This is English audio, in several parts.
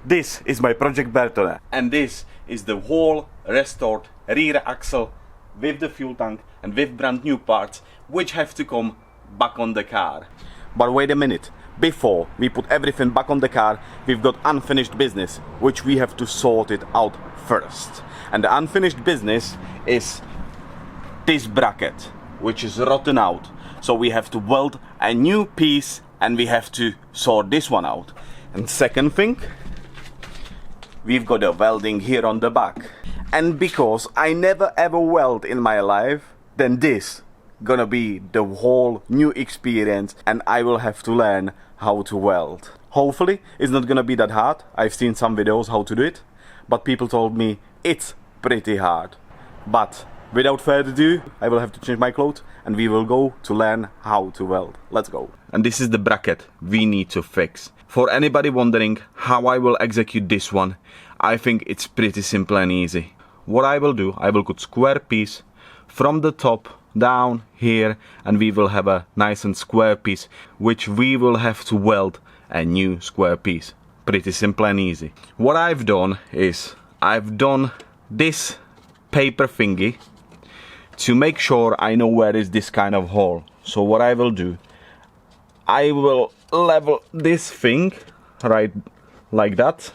This is my Project Bertone, and this is the whole restored rear axle with the fuel tank and with brand new parts which have to come back on the car. But wait a minute, before we put everything back on the car, we've got unfinished business which we have to sort it out first. And the unfinished business is this bracket which is rotten out, so we have to weld a new piece and we have to sort this one out. And second thing, we've got a welding here on the back. And because I never ever weld in my life, then this gonna be the whole new experience and I will have to learn how to weld. Hopefully it's not gonna be that hard. I've seen some videos how to do it, but people told me it's pretty hard. But without further ado, I will have to change my clothes and we will go to learn how to weld. Let's go. And this is the bracket we need to fix. For anybody wondering how I will execute this one, I think it's pretty simple and easy. What I will do, I will cut square piece from the top down here and we will have a nice and square piece which we will have to weld a new square piece. Pretty simple and easy. What I've done is I've done this paper thingy to make sure I know where is this kind of hole. So what I will do, I will level this thing right like that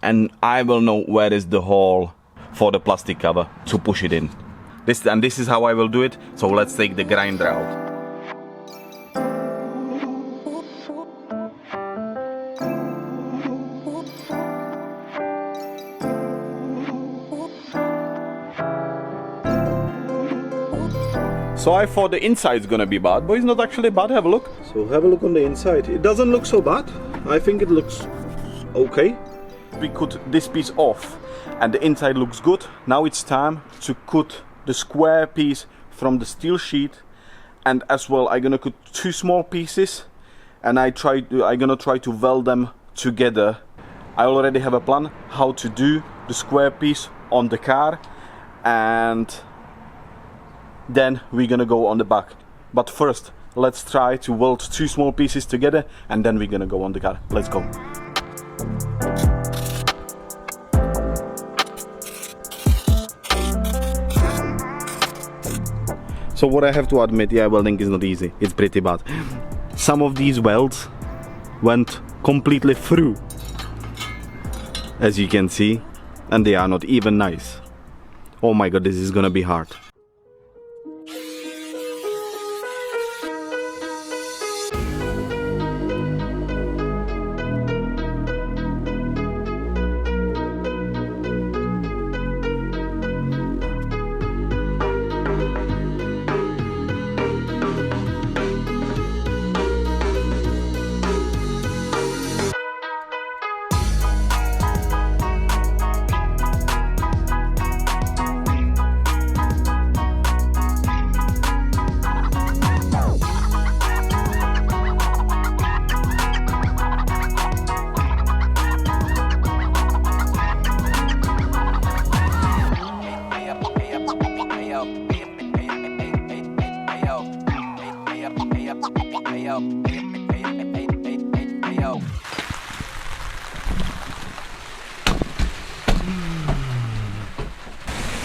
and I will know where is the hole for the plastic cover to push it in. This is how I will do it. So let's take the grinder out. So I thought the inside is gonna be bad, but it's not actually bad. Have a look. So have a look on the inside. It doesn't look so bad. I think it looks okay. We cut this piece off and the inside looks good. Now it's time to cut the square piece from the steel sheet, and as well I'm gonna cut two small pieces and I'm gonna try to weld them together. I already have a plan how to do the square piece on the car, and then we're gonna go on the back. But first let's try to weld two small pieces together and then we're gonna go on the car. Let's go. So what I have to admit, yeah, welding is not easy. It's pretty bad. Some of these welds went completely through, as you can see, and they are not even nice. Oh my god, this is gonna be hard.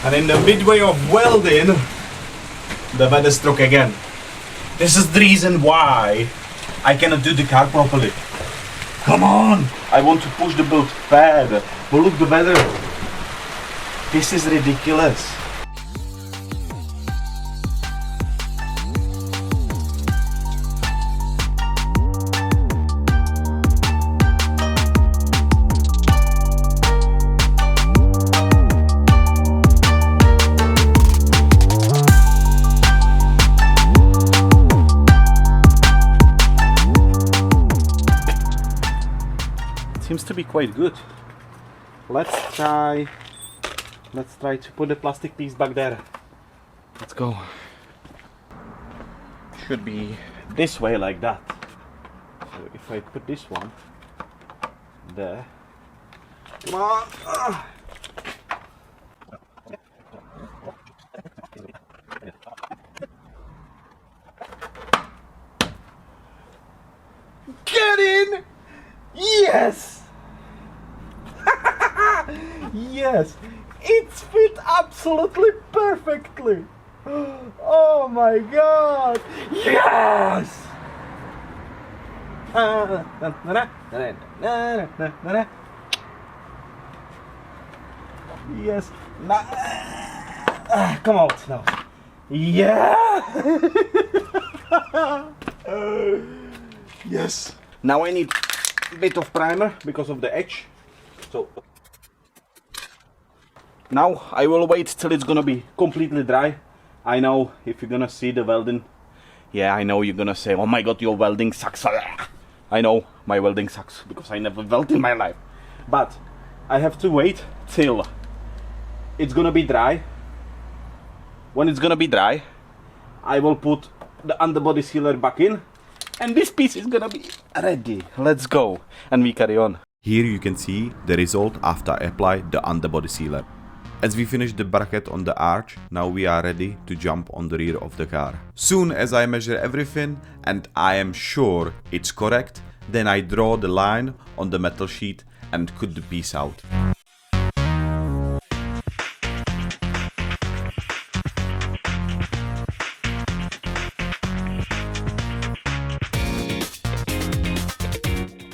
And in the midway of welding, the weather struck again. This is the reason why I cannot do the car properly. Come on! I want to push the build further, but look the weather. This is ridiculous. Seems to be quite good. Let's try to put the plastic piece back there. Let's go. Should be this way like that. So if I put this one there. Come on. Get in! Yes! Yes, it's fit absolutely perfectly. Oh my god! Yes! Yes. Come out now. Yeah! Yes. Now I need a bit of primer because of the edge. So now I will wait till it's gonna be completely dry. I know if you're gonna see the welding, yeah, I know you're gonna say, oh my god, your welding sucks. I know my welding sucks because I never welded in my life. But I have to wait till it's gonna be dry. When it's gonna be dry, I will put the underbody sealer back in and this piece is gonna be ready. Let's go and we carry on. Here you can see the result after I apply the underbody sealer. As we finish the bracket on the arch, now we are ready to jump on the rear of the car. Soon as I measure everything and I am sure it's correct, then I draw the line on the metal sheet and cut the piece out.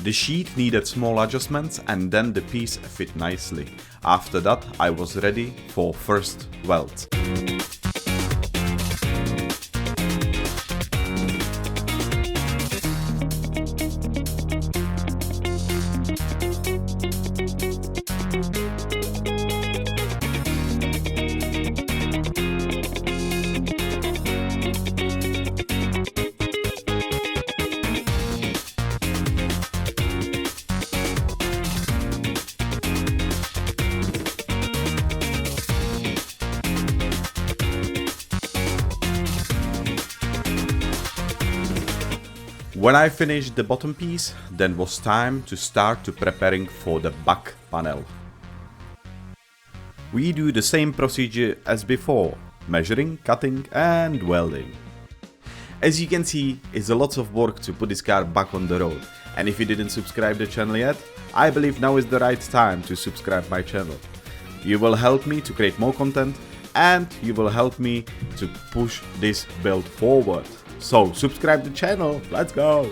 The sheet needed small adjustments and then the piece fit nicely. After that I was ready for first weld. When I finished the bottom piece, then was time to start to preparing for the back panel. We do the same procedure as before, measuring, cutting and welding. As you can see, it's a lot of work to put this car back on the road, and if you didn't subscribe the channel yet, I believe now is the right time to subscribe my channel. You will help me to create more content and you will help me to push this build forward. So subscribe the channel, let's go!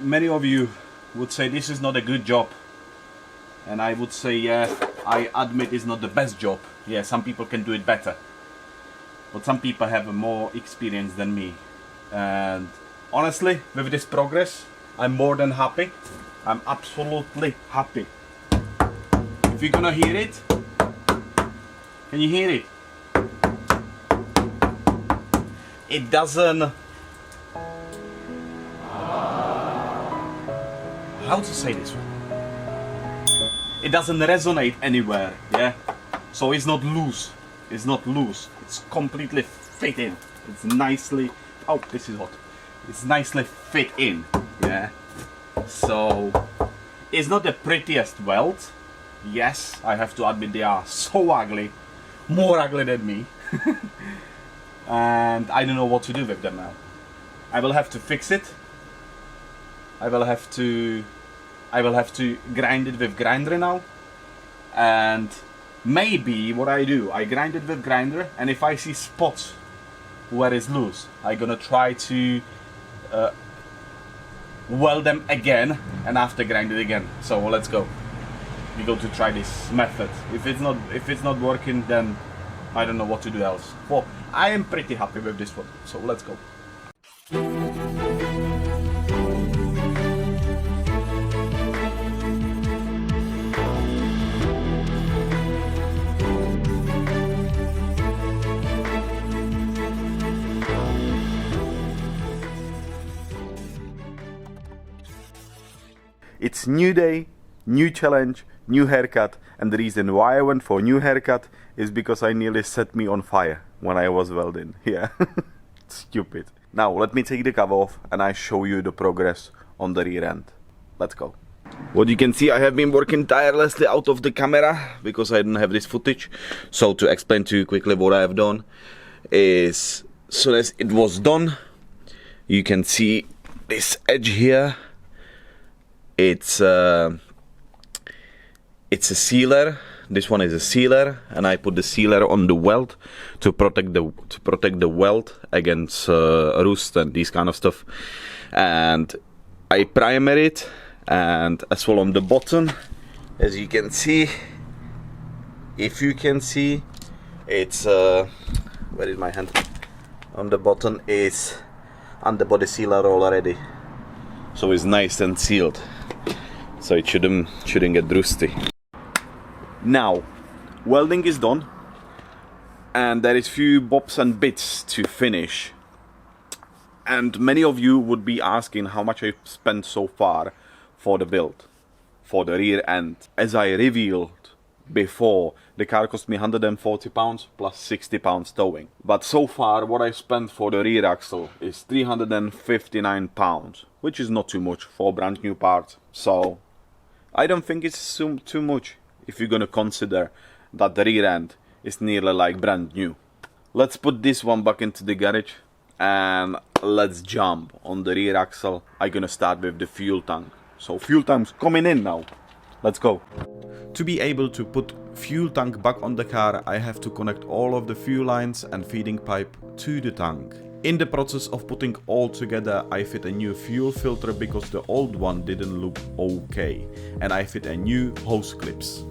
Many of you would say this is not a good job, and I would say, yeah, I admit it's not the best job. Yeah, some people can do it better, but some people have more experience than me, and honestly with this progress I'm more than happy. I'm absolutely happy. If you're gonna hear it, can you hear it? It doesn't, how to say this one? It doesn't resonate anywhere, yeah? So it's not loose. It's not loose. It's completely fit in. It's nicely, oh, this is hot. It's nicely fit in, yeah? So it's not the prettiest weld. Yes, I have to admit they are so ugly. More ugly than me. And I don't know what to do with them now. I will have to fix it. I will have to grind it with grinder now, and maybe what I do, I grind it with grinder, and if I see spots where it's loose, I'm gonna try to weld them again and after grind it again. So let's go. We go to try this method. If it's not working, then I don't know what to do else. Well, I am pretty happy with this one, so let's go. It's new day, new challenge, new haircut, and the reason why I went for new haircut is because I nearly set me on fire when I was welding. Yeah, stupid. Now let me take the cover off and I show you the progress on the rear end. Let's go. What you can see, I have been working tirelessly out of the camera because I didn't have this footage. So to explain to you quickly what I have done is, as soon as it was done, you can see this edge here. It's a sealer. This one is a sealer, and I put the sealer on the weld to protect the weld against rust and these kind of stuff. And I primer it, and as well on the bottom, as you can see, if you can see, it's where is my hand? On the bottom is underbody sealer already, so it's nice and sealed, so it shouldn't get rusty. Now, welding is done, and there is few bobs and bits to finish. And many of you would be asking how much I've spent so far for the build, for the rear end. As I revealed before, the car cost me £140 plus £60 towing. But so far, what I've spent for the rear axle is £359, which is not too much for brand new parts. So I don't think it's too much if you're gonna consider that the rear end is nearly like brand new. Let's put this one back into the garage and let's jump on the rear axle. I'm gonna start with the fuel tank. So fuel tank's coming in now. Let's go. To be able to put fuel tank back on the car, I have to connect all of the fuel lines and feeding pipe to the tank. In the process of putting all together, I fit a new fuel filter because the old one didn't look okay, and I fit a new hose clips.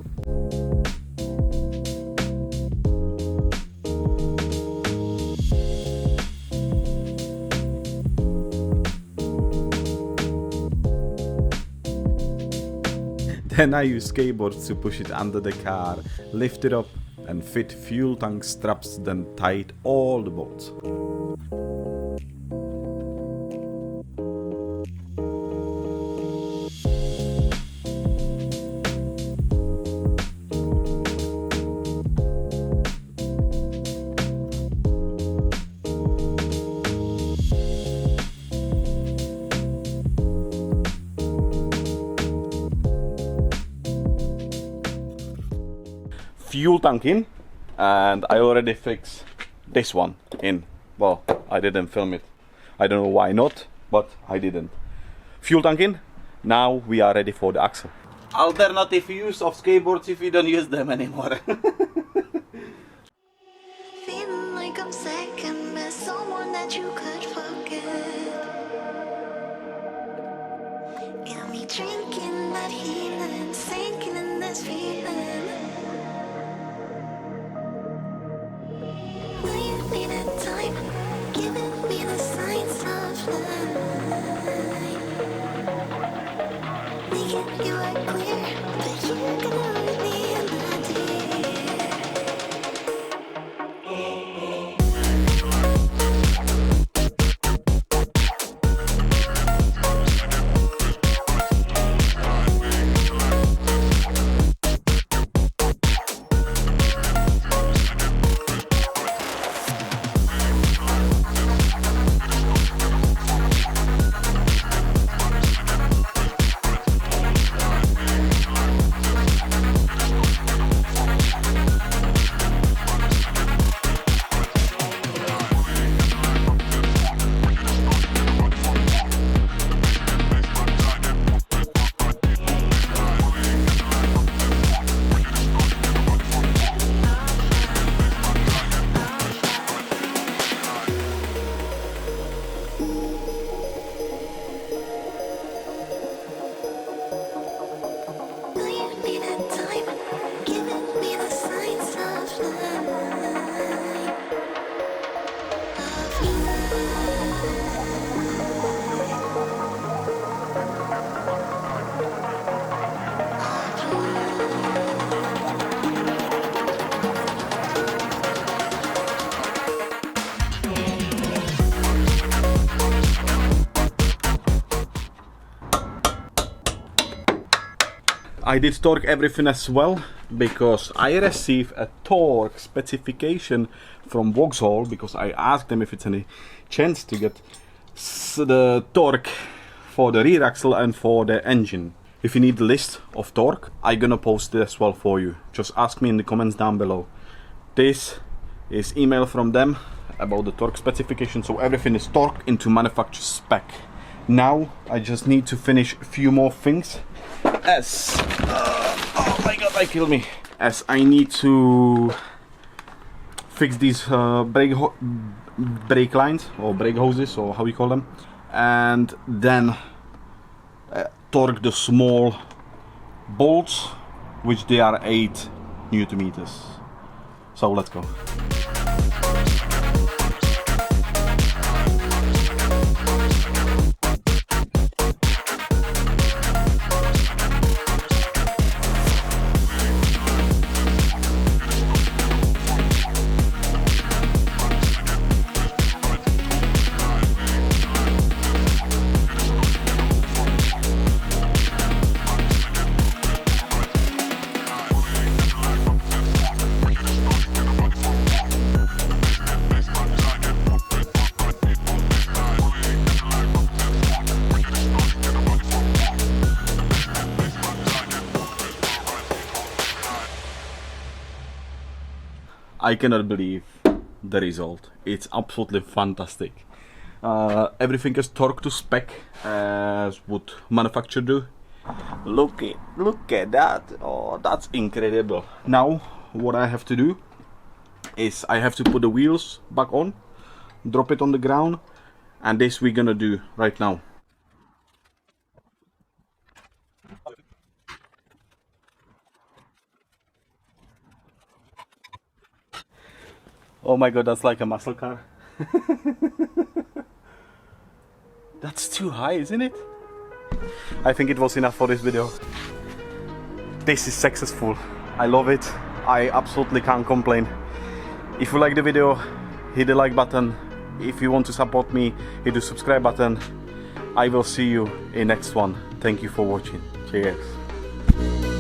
Then I use skateboards to push it under the car, lift it up and fit fuel tank straps, then tied all the bolts. Fuel tank in, and I already fixed this one in. Well, I didn't film it. I don't know why not, but I didn't. Fuel tank in. Now we are ready for the axle. Alternative use of skateboards if you don't use them anymore. Feeling like I'm second best, someone that you could forget. Got me drinking that healing, sinking in this feeling. Will you be the time, giving me the signs of life? Making you are clear, but you're gonna leave me in the deep. I did torque everything as well because I received a torque specification from Vauxhall because I asked them if it's any chance to get the torque for the rear axle and for the engine. If you need the list of torque, I'm gonna post it as well for you. Just ask me in the comments down below. This is email from them about the torque specification, so everything is torqued into manufacturer spec. Now I just need to finish a few more things as oh my god, I killed me, as I need to fix these brake lines or brake hoses or how you call them, and then torque the small bolts, which they are 8 Newton meters. So let's go. I cannot believe the result. It's absolutely fantastic. Everything is torqued to spec as would manufacturer do. Look at that. Oh, that's incredible. Now what I have to do is I have to put the wheels back on, drop it on the ground, and this we're gonna do right now. Oh my god, that's like a muscle car. That's too high, isn't it? I think it was enough for this video. This is successful. I love it. I absolutely can't complain. If you like the video, hit the like button. If you want to support me, hit the subscribe button. I will see you in next one. Thank you for watching. Cheers.